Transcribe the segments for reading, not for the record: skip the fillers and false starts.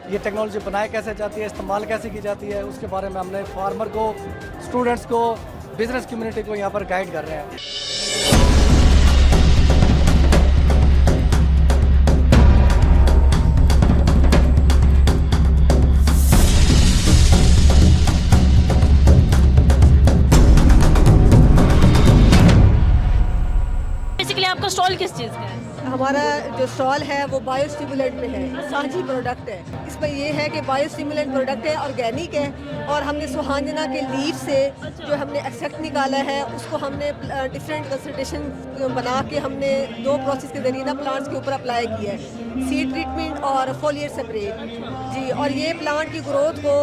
ये टेक्नोलॉजी बनाई कैसे जाती है, इस्तेमाल कैसे की जाती है, उसके बारे में हमने फार्मर को, स्टूडेंट्स को, बिजनेस कम्युनिटी को यहाँ पर गाइड कर रहे हैं। बेसिकली आपका स्टॉल किस चीज़ का है? हमारा जो स्टॉल है वो बायोस्टिमुलेंट में है, सांझी प्रोडक्ट है। इसमें ये है कि बायोस्टिमुलेंट प्रोडक्ट है, ऑर्गेनिक है और हमने सुहांजना के लीफ से जो हमने एक्सट्रैक्ट निकाला है उसको हमने डिफरेंट कंसल्टेशन बना के हमने 2 प्रोसेस के जरिए ना प्लांट्स के ऊपर अप्लाई किया है, सीड ट्रीटमेंट और फोलियर स्प्रे जी। और ये प्लांट की ग्रोथ को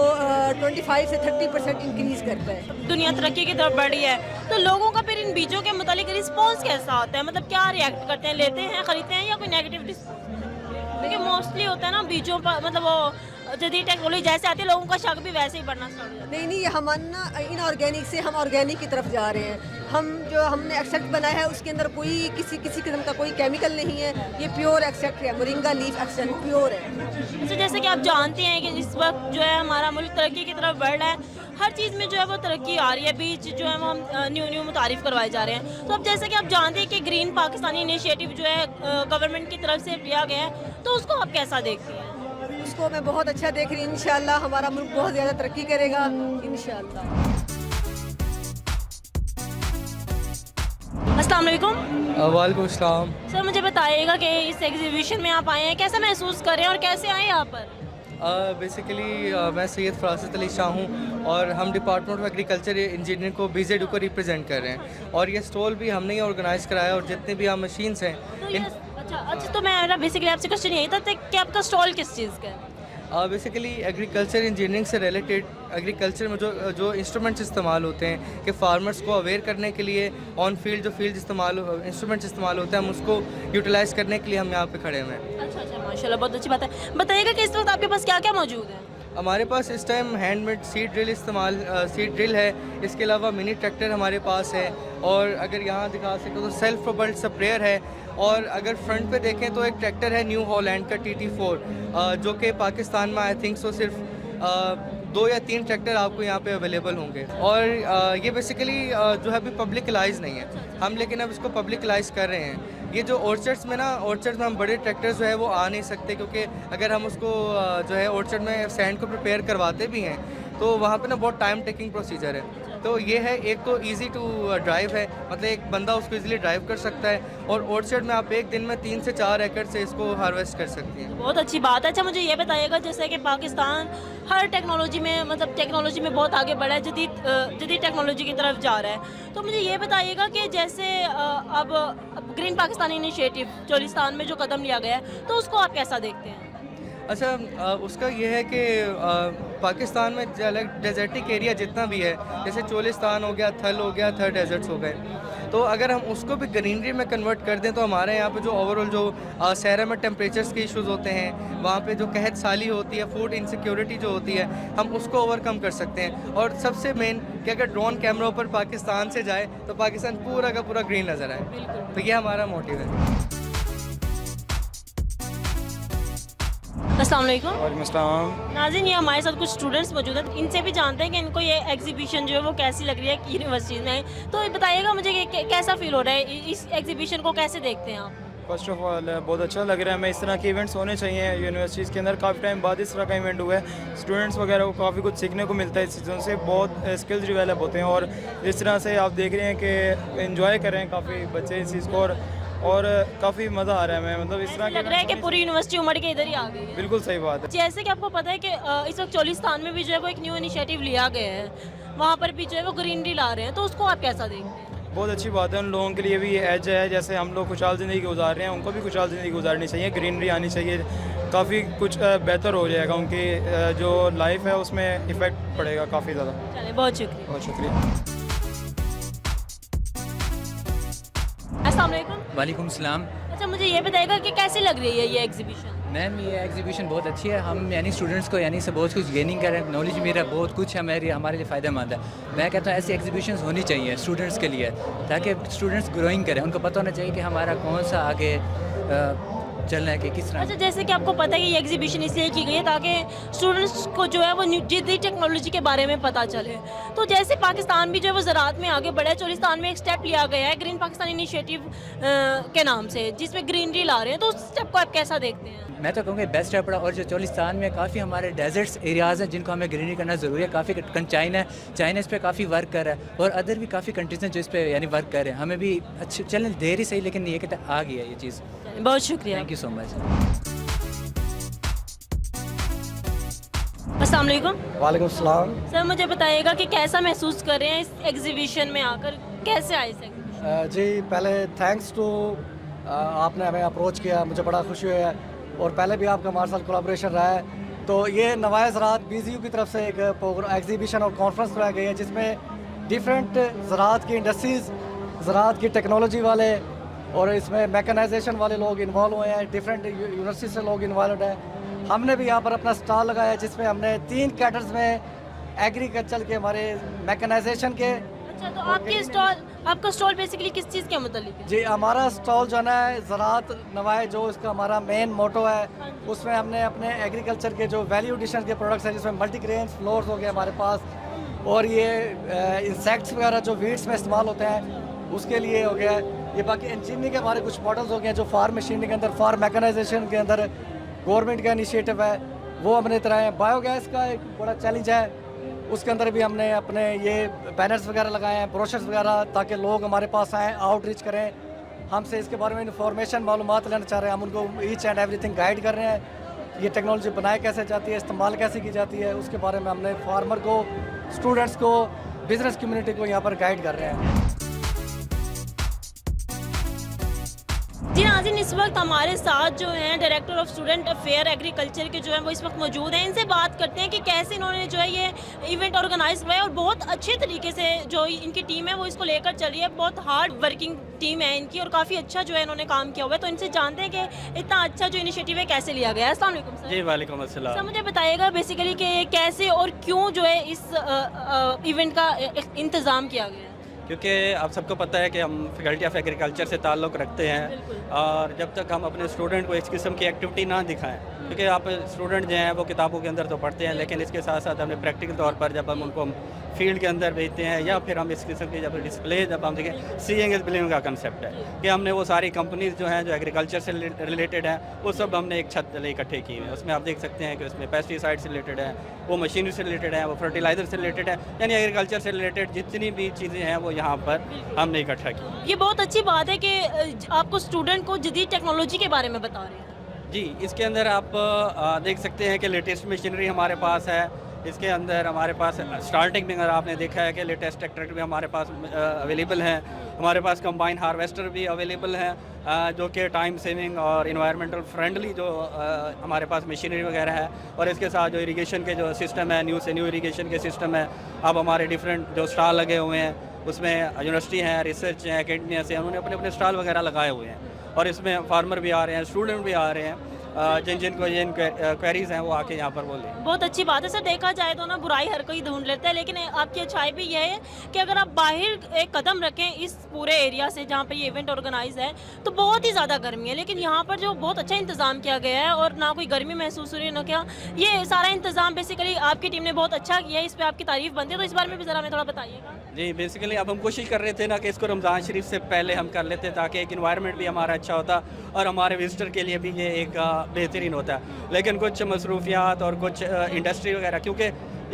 25 से 30% इंक्रीज करता है। दुनिया तरक्की की तरफ बढ़ी है, तो लोगों का फिर इन बीजों के मुतालिक रिस्पॉन्स कैसा आता है? मतलब क्या रिएक्ट करते हैं, लेते हैं, खरीदते हैं या कोई नेगेटिव रिस्पॉन्स? क्योंकि मोस्टली होता है ना बीजों पर, मतलब वो जदीद टेक्नोलॉजी जैसे आती है लोगों का शक भी वैसे ही बढ़ना स्टार्ट हो जाता है। नहीं, हम ना इन ऑर्गेनिक से हम ऑर्गेनिक की तरफ जा रहे हैं। हम जो हमने एक्सट्रैक्ट बनाया है उसके अंदर कोई किसी किस्म का कोई केमिकल नहीं है, ये प्योर एक्सट्रैक्ट है, मोरिंगा लीफ एक्सट्रैक्ट प्योर है। तो जैसे कि आप जानते हैं कि इस वक्त जो है हमारा मुल्क तरक्की की तरफ बढ़ रहा है, हर चीज़ में जो है वो तरक्की आ रही है, बीज जो है वो हम न्यू मुतारिफ करवाए जा रहे हैं। तो अब जैसे कि आप जानते हैं कि ग्रीन पाकिस्तानी इनिशिएटिव जो है गवर्नमेंट की तरफ से लिया गया है, तो उसको आप कैसा देखते हैं? उसको मैं बहुत अच्छा देख रही हूँ। इंशाल्लाह हमारा मुल्क बहुत ज़्यादा तरक्की करेगा इंशाल्लाह। अस्सलाम वालेकुम। वालेकुम अस्सलाम। सर मुझे बताइएगा कि इस एग्जीबिशन में आप आए हैं, कैसा महसूस कर रहे हैं और कैसे आए यहाँ पर? बेसिकली मैं सैयद फरासत अली शाह हूँ और हम डिपार्टमेंट ऑफ एग्रीकल्चर इंजीनियरिंग को BZU को रिप्रेजेंट कर रहे हैं और ये स्टॉल भी हमने ही ऑर्गेनाइज़ कराया और जितने भी यहाँ मशीन्स हैं तो अच्छा, तो मैं बेसिकली आपसे क्वेश्चन यही था कि आपका स्टॉल किस चीज़ का है? बेसिकली एग्रीकल्चर इंजीनियरिंग से रिलेटेड एग्रीकल्चर में जो इंस्ट्रूमेंट्स इस्तेमाल होते हैं कि फार्मर्स को अवेयर करने के लिए ऑन फील्ड जो फील्ड इंस्ट्रूमेंट्स इस्तेमाल होते हैं हम उसको यूटिलाइज़ करने के लिए हम यहाँ पे खड़े हुए हैं। अच्छा, माशाल्लाह, बहुत अच्छी बात है। बताइएगा कि इस वक्त आपके पास क्या क्या मौजूद है? हमारे पास इस टाइम हैंडमेड सीड ड्रिल है, इसके अलावा मिनी ट्रैक्टर हमारे पास है और अगर यहाँ दिखा सके तो सेल्फ प्रोपल्ड स्प्रेयर है और अगर फ्रंट पे देखें तो एक ट्रैक्टर है न्यू हॉलैंड का TT4 जो कि पाकिस्तान में आई थिंक सो सिर्फ 2 या 3 ट्रैक्टर आपको यहाँ पे अवेलेबल होंगे और ये बेसिकली जो है अभी पब्लिकलाइज नहीं है हम, लेकिन अब इसको पब्लिकलाइज कर रहे हैं। ये जो ऑर्चर्ड्स में हम बड़े ट्रैक्टर्स जो है वो आ नहीं सकते क्योंकि अगर हम उसको जो है ऑर्चर्ड में सैंड को प्रिपेयर करवाते भी हैं तो वहाँ पे ना बहुत टाइम टेकिंग प्रोसीजर है। तो ये है, एक तो इजी टू ड्राइव है, मतलब एक बंदा उसको इजीली ड्राइव कर सकता है और ऑर्चर्ड में आप एक दिन में 3 से 4 एकड़ से इसको हार्वेस्ट कर सकती हैं। बहुत अच्छी बात है। अच्छा, मुझे ये बताइएगा जैसे कि पाकिस्तान हर टेक्नोलॉजी में, मतलब टेक्नोलॉजी में बहुत आगे बढ़ा है, जदीद टेक्नोलॉजी की तरफ जा रहा है। तो मुझे ये बताइएगा कि जैसे अब ग्रीन पाकिस्तान इनिशिएटिव चोलिस्तान में जो कदम लिया गया है तो उसको आप कैसा देखते हैं? अच्छा, उसका ये है कि पाकिस्तान में डेजर्टिक एरिया जितना भी है, जैसे चोलिस्तान हो गया, थल हो गया, थर डेजर्ट्स हो गए, तो अगर हम उसको भी ग्रीनरी में कन्वर्ट कर दें तो हमारे यहाँ पे जो ओवरऑल जो सहरा में टेम्परेचर्स के इश्यूज़ होते हैं, वहाँ पे जो कहत साली होती है, फूड इनसिक्योरिटी जो होती है, हम उसको ओवरकम कर सकते हैं। और सबसे मेन कि अगर ड्रोन कैमरा ऊपर पाकिस्तान से जाए तो पाकिस्तान पूरा का पूरा ग्रीन नज़र आए, तो ये हमारा मोटिव है। अस्सलाम वालेकुम। वालेकुम अस्सलाम। नाज़रीन, ये हमारे साथ कुछ स्टूडेंट्स मौजूद हैं, इनसे भी जानते हैं कि इनको ये एग्जीबिशन जो है वो कैसी लग रही है यूनिवर्सिटी में। तो बताइएगा मुझे कि कैसा फील हो रहा है, इस एग्जीबिशन को कैसे देखते हैं आप? फर्स्ट ऑफ ऑल बहुत अच्छा लग रहा है। हमें इस तरह के इवेंट्स होने चाहिए यूनिवर्सिटीज़ के अंदर। काफ़ी टाइम बाद इस तरह का इवेंट हुआ है, स्टूडेंट्स वगैरह को काफ़ी कुछ सीखने को मिलता है इस चीज़ों से, बहुत स्किल्स डेवलप होते हैं और जिस तरह से आप देख रहे हैं कि इन्जॉय कर रहे हैं काफ़ी बच्चे इस चीज़ को और काफ़ी मज़ा आ रहा है हमें, मतलब इस तरह लग रहा है कि पूरी यूनिवर्सिटी उमड़ के इधर ही आ गई है। बिल्कुल सही बात है। जैसे कि आपको पता है कि इस वक्त चोलिस्तान में भी जो है वो एक न्यू इनिशिएटिव लिया गया है, वहाँ पर भी जो है वो ग्रीनरी ला रहे हैं, तो उसको आप कैसा देखते हैं? बहुत अच्छी बात है, उन लोगों के लिए भी ये एज है, जैसे हम लोग खुशहाल ज़िंदगी गुजार रहे हैं उनको भी खुशहाल ज़िंदगी गुजारनी चाहिए, ग्रीनरी आनी चाहिए, काफ़ी कुछ बेहतर हो जाएगा, उनकी जो लाइफ है उसमें इफ़ेक्ट पड़ेगा काफ़ी ज़्यादा। चलिए, बहुत शुक्रिया। बहुत शुक्रिया। अस्सलाम वालेकुम। वालेकुम सलाम। अच्छा, मुझे ये बताइएगा कि कैसी लग रही है ये एग्जीबिशन? मैम, ये एग्जीबिशन बहुत अच्छी है। हम यानी स्टूडेंट्स को यानी से बहुत कुछ गेनिंग कर रहे हैं, नॉलेज मेरा बहुत कुछ हमारे लिए फ़ायदेमंद है। मैं कहता हूँ ऐसी एग्जीबिशंस होनी चाहिए स्टूडेंट्स के लिए, ताकि स्टूडेंट्स ग्रोइंग करें, उनको पता होना चाहिए कि हमारा कौन सा आगे चलना है कि किस तरह। अच्छा, जैसे कि आपको पता है कि ये एग्जीबिशन इसलिए की गई है ताकि स्टूडेंट्स को जो है वो जदीद टेक्नोलॉजी के बारे में पता चले। तो जैसे पाकिस्तान भी जो है वो ज़राअत में आगे बढ़ा है, चोलिस्तान में एक स्टेप लिया गया है ग्रीन पाकिस्तान इनिशिएटिव के नाम से, जिसमें ग्रीनरी ला रहे हैं, तो उस स्टेप को आप कैसा देखते हैं? मैं तो कहूँगा बेस्ट है पड़ा। और जो चोलिस्तान में काफ़ी हमारे डेजर्ट्स एरियाज़ हैं जिनको हमें ग्रीनरी करना ज़रूरी है। काफ़ी चाइना इस पर काफ़ी वर्क कर रहा है और अदर भी काफ़ी कंट्रीज हैं जो इस पर यानी वर्क कर रहे हैं। हमें भी अच्छे चलने देर ही सही, लेकिन ये कहते आ गई है ये चीज़। बहुत शुक्रिया, थैंक यू सो मच। अस्सलाम वालेकुम वालेकुम सलाम। सर, मुझे बताइएगा कि कैसा महसूस कर रहे हैं इस एग्जीबिशन में आकर, कैसे आए इस एग्जीबिशन? जी, पहले थैंक्स टू आपने हमें अप्रोच किया, मुझे बड़ा खुशी हुई है। और पहले भी आपका हमारे साथ कोलाब्रेशन रहा है। तो ये नवाए ज़राअत BZU की तरफ से एक एग्जीबिशन और कॉन्फ्रेंस कराई गई है जिसमें डिफरेंट ज़राअत की इंडस्ट्रीज़, ज़राअत की टेक्नोलॉजी वाले और इसमें मैकेनाइजेशन वाले लोग इन्वॉल्व हुए हैं, डिफरेंट यूनिवर्सिटी से लोग इन्वॉल्व हैं। हमने भी यहाँ पर अपना स्टॉल लगाया है जिसमें हमने 3 कैटर्स में एग्रीकल्चर के, हमारे मैकेनाइजेशन के। अच्छा, तो आपका स्टॉल बेसिकली किस चीज़ के मुतालिक है? जी, हमारा स्टॉल जो है ना ज़राअत नवाए, जो इसका हमारा मेन मोटो है, उसमें हमने अपने एग्रीकल्चर के जो वैल्यू एडिशन के प्रोडक्ट्स हैं जिसमें मल्टीग्रेन्स फ्लोर्स हो गए हमारे पास, और ये इंसेक्ट्स वगैरह जो वीड्स में इस्तेमाल होते हैं उसके लिए हो गया। ये बाकी इंजीनियरिंग के हमारे कुछ मॉडल्स हो गए जो फार्म मशीनरी के अंदर, फार्म मैकेनाइजेशन के अंदर गवर्नमेंट का इनिशिएटिव है, वो हमने तरह है। बायोगैस का एक बड़ा चैलेंज है, उसके अंदर भी हमने अपने ये बैनर्स वगैरह लगाए हैं, ब्रोशर्स वगैरह, ताकि लोग हमारे पास आएँ, आउटरीच करें, हमसे इसके बारे में इंफॉर्मेशन मालूमात लेना चाह रहे हैं। हम उनको ईच एंड एवरीथिंग गाइड कर रहे हैं। ये टेक्नोलॉजी बनाई कैसे जाती है, इस्तेमाल कैसे की जाती है, उसके बारे में हमने फार्मर को, स्टूडेंट्स को, बिजनेस कम्युनिटी को यहाँ पर गाइड कर रहे हैं। जी नाज़रीन, इस वक्त हमारे साथ जो हैं director of student affair agriculture के जो हैं वो इस वक्त मौजूद हैं। इनसे बात करते हैं कि कैसे इन्होंने जो है ये इवेंट ऑर्गेनाइज किया है और बहुत अच्छे तरीके से जो इनकी टीम है वो इसको लेकर चल रही है। बहुत हार्ड वर्किंग टीम है इनकी और काफ़ी अच्छा जो है इन्होंने काम किया हुआ है। तो इनसे जानते हैं कि इतना अच्छा जो इनिशिएटिव है कैसे लिया गया है। अस्सलाम वालेकुम सर। जी वालेकुम अस्सलाम। सर, मुझे बताइएगा बेसिकली कि कैसे और क्यों जो है इस इवेंट का इंतज़ाम किया गया है? क्योंकि आप सबको पता है कि हम फैकल्टी ऑफ एग्रीकल्चर से ताल्लुक़ रखते हैं और जब तक हम अपने स्टूडेंट को इस किस्म की एक्टिविटी ना दिखाएं, क्योंकि आप स्टूडेंट जो हैं वो किताबों के अंदर तो पढ़ते हैं, लेकिन इसके साथ साथ हमने प्रैक्टिकल तौर पर जब हम उनको फील्ड के अंदर भेजते हैं या फिर हम इस किस्म की जब डिस्प्ले जब हम देखें, सीइंग इज बिलीविंग का कंसेप्ट है कि हमने वो सारी कंपनीज जो हैं जो एग्रीकल्चर से रिलेटेड हैं वो सब हमने एक छत तले इकट्ठे किए हैं। उसमें आप देख सकते हैं कि उसमें पेस्टिसाइड से रिलेटेड है, वो मशीनरी से रिलेटेड है, वो फर्टिलाइज़र से रिलेटेड है, यानी एग्रीकल्चर से रिलेटेड जितनी भी चीज़ें हैं वो यहाँ पर हमने इकट्ठा की। ये बहुत अच्छी बात है कि आपको स्टूडेंट को जदीद टेक्नोलॉजी के बारे में बता रहे हैं। जी, इसके अंदर आप देख सकते हैं कि लेटेस्ट मशीनरी हमारे पास है। इसके अंदर हमारे पास स्टार्टिंग में अगर आपने देखा है कि लेटेस्ट ट्रैक्टर भी हमारे पास अवेलेबल हैं। हमारे पास कंबाइन हार्वेस्टर भी अवेलेबल हैं जो कि टाइम सेविंग और इन्वायरमेंटल फ्रेंडली जो हमारे पास मशीनरी वगैरह है। और इसके साथ जो इरिगेशन के जो सिस्टम है, न्यू से न्यू इरिगेशन के सिस्टम है। अब हमारे डिफरेंट जो स्टॉल लगे हुए हैं उसमें यूनिवर्सिटी हैं, रिसर्च हैं, एकेडमिया से उन्होंने अपने अपने स्टॉल वगैरह लगाए हुए हैं और इसमें फार्मर भी आ रहे हैं, स्टूडेंट भी आ रहे हैं, जिनको जिन क्वेरीज हैं वो आके यहाँ पर बोले। बहुत अच्छी बात है सर। देखा जाए तो ना बुराई हर कोई ढूंढ लेता है, लेकिन आपकी अच्छाई भी यह है कि अगर आप बाहर एक कदम रखें इस पूरे एरिया से जहाँ पे ये इवेंट ऑर्गेनाइज है तो बहुत ही ज़्यादा गर्मी है, लेकिन यहाँ पर जो बहुत अच्छा इंतज़ाम किया गया है और ना कोई गर्मी महसूस हो रही है ना क्या, ये सारा इंतज़ाम बेसिकली आपकी टीम ने बहुत अच्छा किया है, इस पर आपकी तारीफ बनती है। तो इस बारे में भी ज़रा हमें थोड़ा बताइएगा। जी, बेसिकली अब हम कोशिश कर रहे थे ना कि इसको रमज़ान शरीफ से पहले हम कर लेते ताकि एक इन्वायरमेंट भी हमारा अच्छा होता और हमारे विजिटर के लिए भी ये एक बेहतरीन होता है। लेकिन कुछ मसरूफियात और कुछ इंडस्ट्री वगैरह, क्योंकि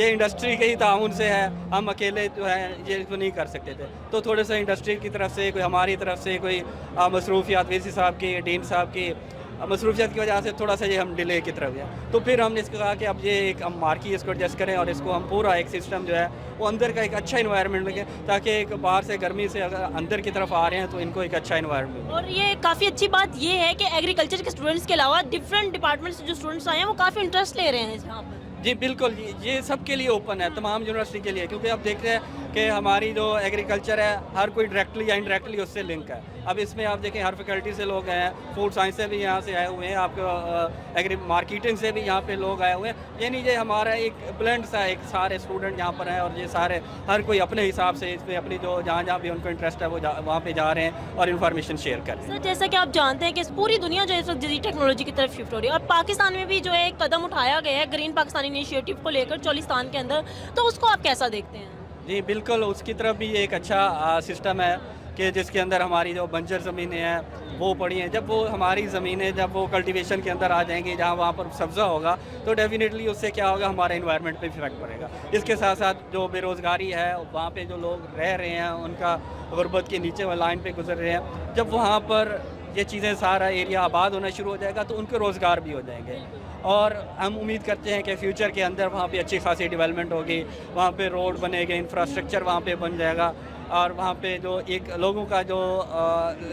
ये इंडस्ट्री के ही ताउन से है, हम अकेले जो है ये तो नहीं कर सकते थे, तो थोड़े से इंडस्ट्री की तरफ से कोई हमारी तरफ से कोई मसरूफियात वीसी साहब की, डीन साहब की मसरूफियत की वजह से थोड़ा सा ये हम डिले की तरफ गए। तो फिर हमने इसको कहा कि अब ये एक हम मार्की इसको एडजस्ट करें और इसको हम पूरा एक सिस्टम जो है वो अंदर का एक अच्छा इन्वायरमेंट लगे, ताकि एक बाहर से गर्मी से अगर अंदर की तरफ आ रहे हैं तो इनको एक अच्छा इन्वायरमेंट। और ये काफ़ी अच्छी बात ये है कि एग्रीकल्चर के स्टूडेंट्स के अलावा डिफरेंट डिपार्टमेंट से जो स्टूडेंट्स आए हैं वो काफ़ी इंटरेस्ट ले रहे हैं यहाँ पर। जी बिल्कुल, ये सबके लिए ओपन है, तमाम यूनिवर्सिटी के लिए, क्योंकि आप देख रहे हैं कि हमारी जो एग्रीकल्चर है हर कोई डायरेक्टली या इनडायरेक्टली उससे लिंक है। अब इसमें आप देखें हर फैकल्टी से लोग आए हैं, फूड साइंस से भी यहाँ से आए हुए हैं, आपको एग्री मार्केटिंग से भी यहाँ पे लोग आए हुए हैं। यानी ये हमारा एक ब्लेंड सा एक सारे स्टूडेंट यहाँ पर हैं और ये सारे हर कोई अपने हिसाब से इसमें अपनी जो जहाँ जहाँ भी उनको इंटरेस्ट है वो वहाँ पे जा रहे हैं और इन्फॉर्मेशन शेयर कर रहे हैं। सर जैसा कि आप जानते हैं कि पूरी दुनिया जो है इस वक्त जदीद टेक्नोलॉजी की तरफ शिफ्ट हो रही है और पाकिस्तान में भी जो है एक कदम उठाया गया है ग्रीन पाकिस्तान इनिशिएटिव को लेकर चोलिस्तान के अंदर, तो उसको आप कैसा देखते हैं? जी बिल्कुल, उसकी तरफ भी एक अच्छा सिस्टम है कि जिसके अंदर हमारी जो बंजर ज़मीनें हैं वो पड़ी हैं। जब वो हमारी ज़मीनें जब वो कल्टीवेशन के अंदर आ जाएंगी, जहाँ वहाँ पर सब्ज़ा होगा, तो डेफिनेटली उससे क्या होगा, हमारे इन्वायरमेंट पे इफेक्ट पड़ेगा। इसके साथ साथ जो बेरोज़गारी है, वहाँ पे जो लोग रह रहे हैं उनका गुर्बत के नीचे वाली लाइन पे गुजर रहे हैं, जब वहाँ पर ये चीज़ें सारा एरिया आबाद होना शुरू हो जाएगा तो उनके रोज़गार भी हो जाएंगे। और हम उम्मीद करते हैं कि फ्यूचर के अंदर वहाँ पे अच्छी खासी डेवलपमेंट होगी, वहाँ पे रोड बनेगा, इंफ्रास्ट्रक्चर वहाँ पे बन जाएगा और वहाँ पे जो एक लोगों का जो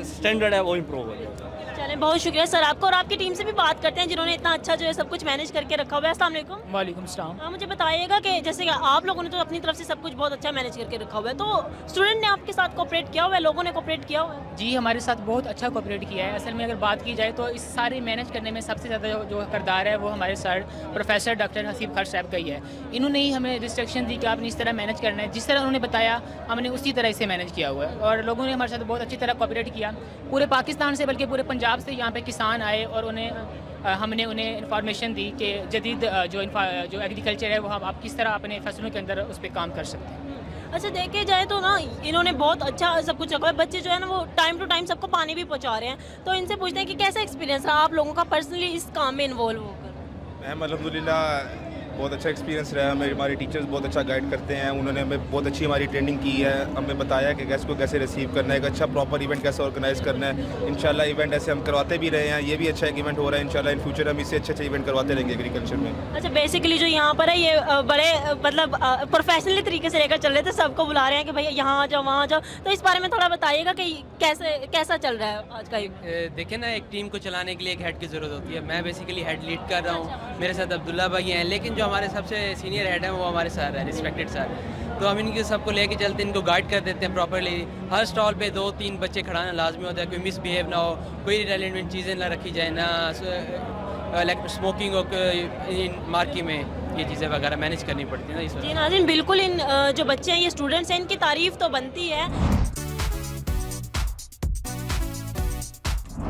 स्टैंडर्ड है वो इम्प्रूव हो जाएगा। चलें, बहुत शुक्रिया सर आपको। और आपकी टीम से भी बात करते हैं जिन्होंने इतना अच्छा जो है सब कुछ मैनेज करके रखा हुआ है। अस्सलाम वालेकुम। वालेकुम सलाम। हाँ, मुझे बताइएगा कि जैसे कि आप लोगों ने तो अपनी तरफ से सब कुछ बहुत अच्छा मैनेज करके रखा हुआ है, तो स्टूडेंट ने आपके साथ कोऑपरेट किया हुआ है, लोगों ने कोऑपरेट किया हुआ है? जी हमारे साथ बहुत अच्छा कोऑपरेट किया है। असल में अगर बात की जाए तो इस सारे मैनेज करने में सबसे ज़्यादा जो किरदार है वो हमारे सर प्रोफेसर डॉक्टर हसीब खर साहब का ही है। इन्होंने ही हमें रिस्ट्रिक्शन दी कि आपने इस तरह मैनेज करना है, जिस तरह उन्होंने बताया हमने उसी तरह से मैनेज किया हुआ है और लोगों ने हमारे साथ बहुत अच्छी तरह कोऑपरेट किया। पूरे पाकिस्तान से बल्कि पूरे पंजाब से यहाँ पे किसान आए और हमने उन्हें इन्फॉर्मेशन दी कि जदीद जो एग्रीकल्चर है वो आप किस तरह अपने फसलों के अंदर उस पर काम कर सकते हैं। अच्छा, देखे जाए तो ना इन्होंने बहुत अच्छा सब कुछ रखा है। बच्चे जो है ना वो टाइम टू टाइम सबको पानी भी पहुंचा रहे हैं, तो इनसे पूछते हैं कि कैसा एक्सपीरियंस रहा आप लोगों का पर्सनली इस काम में इन्वॉल्व होकर? मैम अल्हम्दुलिल्लाह बहुत अच्छा एक्सपीरियंस रहा। हमारे टीचर्स बहुत अच्छा गाइड करते हैं, उन्होंने हमें बहुत अच्छी हमारी ट्रेनिंग की है, हमें बताया कि गेस्ट को कैसे रिसीव करना है, एक अच्छा प्रॉपर इवेंट कैसे ऑर्गेनाइज करना है। इंशाल्लाह इवेंट ऐसे हम करवाते भी रहे हैं, ये भी अच्छा एक इवेंट हो रहा है। इंशाल्लाह इन फ्यूचर हम इससे अच्छे इवेंट करवाते रहेंगे एग्रीकल्चर में। अच्छा, बेसिकली जो यहाँ पर है ये बड़े मतलब प्रोफेशनली तरीके से लेकर चल रहे थे, सबको बुला रहे हैं कि भैया यहाँ आ जाओ वहाँ आ जाओ, तो इस बारे में थोड़ा बताइएगा कि कैसा चल रहा है आज का? देखिए ना, एक टीम को चलाने के लिए एक हेड की ज़रूरत होती है। मैं बेसिकली हेड लीड कर रहा हूँ, मेरे साथ अब्दुल्ला भाई हैं, लेकिन जो हमारे सबसे सीनियर हेड हैं वो हमारे सर हैं, रिस्पेक्टेड सर। तो हम इनके सबको लेके चलते हैं, इनको गाइड कर देते हैं प्रॉपर्ली। हर स्टॉल पे 2-3 बच्चे खड़ाना लाजमी होता है, कोई मिसबिहेव ना हो, कोई इरेलीवेंट चीज़ें ना रखी जाए, ना स्मोकिंग हो इन मार्की में, ये चीज़ें वगैरह मैनेज करनी पड़ती है ना इस। जी नाज़रीन, बिल्कुल इन जो बच्चे हैं ये स्टूडेंट्स हैं, इनकी तारीफ़ तो बनती है।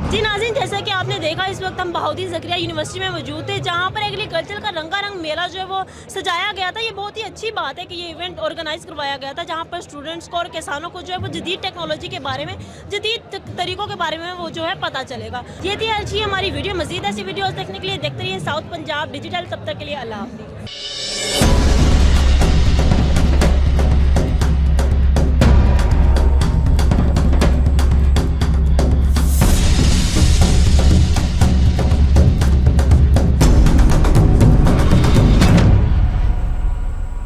जी नाज़रीन, जैसा कि आपने देखा इस वक्त हम बहाउद्दीन ज़करिया यूनिवर्सिटी में मौजूद थे, जहाँ पर एग्रीकल्चर का रंगारंग मेला जो है वो सजाया गया था। ये बहुत ही अच्छी बात है कि ये इवेंट ऑर्गेनाइज करवाया गया था, जहाँ पर स्टूडेंट्स को और किसानों को जो है वो जदीद टेक्नोलॉजी के बारे में, जदीद तरीक़ों के बारे में वो जो है पता चलेगा। ये थी अच्छी हमारी वीडियो। मज़ीद ऐसी वीडियोज़ देखने के लिए देखते रहिए साउथ पंजाब डिजिटल। तब तक के लिए अल्लाह हाफ़िज़।